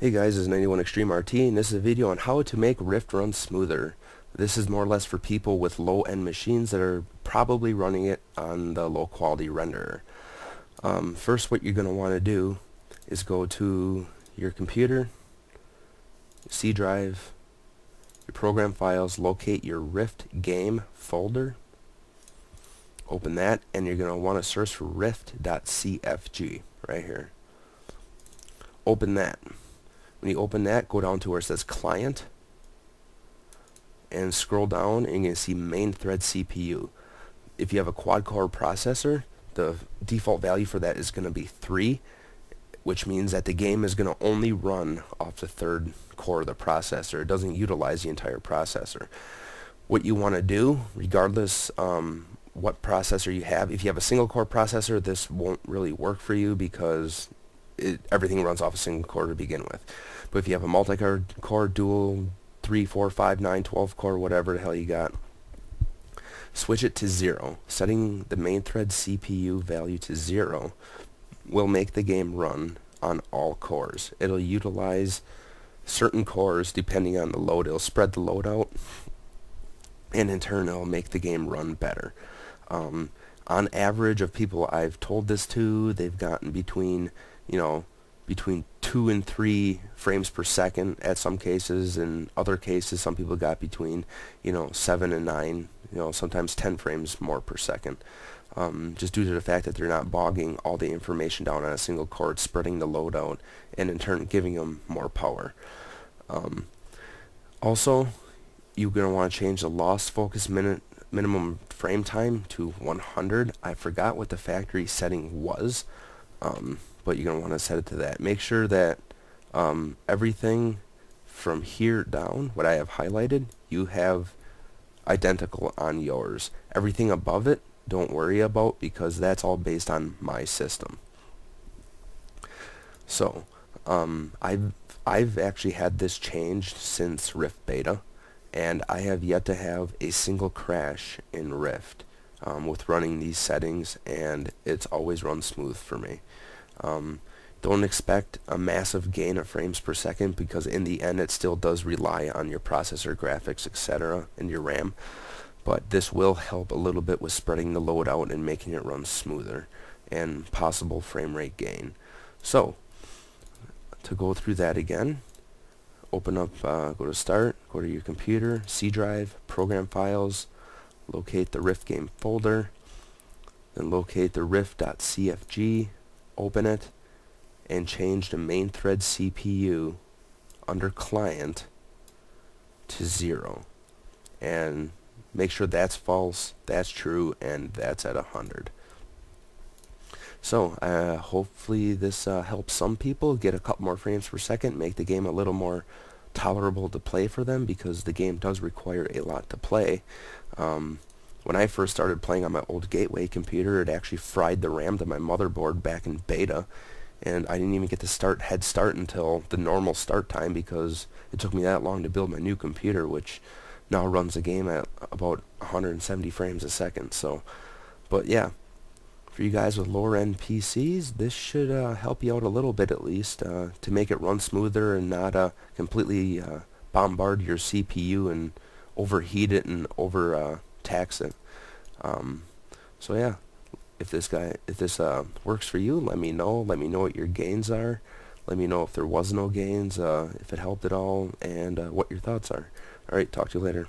Hey guys, this is 91 Extreme RT, and this is a video on how to make Rift run smoother. This is more or less for people with low-end machines that are probably running it on the low-quality renderer. First, what you're going to want to do is go to your computer, C drive, your program files, locate your Rift game folder, open that, and you're going to want to search for rift.cfg right here. Open that. When you open that, go down to where it says Client and scroll down, and you're going to see Main Thread CPU. If you have a quad-core processor, the default value for that is going to be 3, which means that the game is going to only run off the third core of the processor. It doesn't utilize the entire processor. What you want to do, regardless what processor you have, if you have a single-core processor, this won't really work for you because everything runs off a single core to begin with. But if you have a multi-core, dual, 3, 4, 5, 9, 12 core, whatever the hell you got, switch it to 0. Setting the main thread CPU value to 0 will make the game run on all cores. It'll utilize certain cores depending on the load. It'll spread the load out, and in turn it'll make the game run better. On average of people I've told this to, they've gotten between 2 and 3 frames per second at some cases. In other cases, some people got between 7 and 9, sometimes 10 frames more per second. Just due to the fact that they're not bogging all the information down on a single core, it's spreading the load out and in turn giving them more power. Also, you're going to want to change the lost focus minimum frame time to 100. I forgot what the factory setting was, but you're going to want to set it to that. Make sure that everything from here down, what I have highlighted, you have identical on yours. Everything above it, don't worry about, because that's all based on my system. So, I've actually had this changed since Rift Beta, and I have yet to have a single crash in Rift with running these settings, and it's always run smooth for me. Don't expect a massive gain of frames per second, because in the end it still does rely on your processor, graphics, etc., and your RAM. But this will help a little bit with spreading the load out and making it run smoother, and possible frame rate gain. So, to go through that again, open up, go to Start, go to your computer, C drive, program files, locate the Rift game folder, then locate the rift.cfg, open it, and change the main thread CPU under Client to 0. And make sure that's false, that's true, and that's at 100. So, hopefully this helps some people get a couple more frames per second, make the game a little more tolerable to play for them, because the game does require a lot to play. When I first started playing on my old Gateway computer, it actually fried the RAM to my motherboard back in beta, and I didn't even get to head start until the normal start time, because it took me that long to build my new computer, which now runs the game at about 170 frames a second. So, but yeah, for you guys with lower end PCs, this should help you out a little bit at least, to make it run smoother and not completely bombard your CPU and overheat it and tax it. So yeah, if this works for you, let me know. Let me know what your gains are. Let me know if there was no gains, if it helped at all, and what your thoughts are. Alright, talk to you later.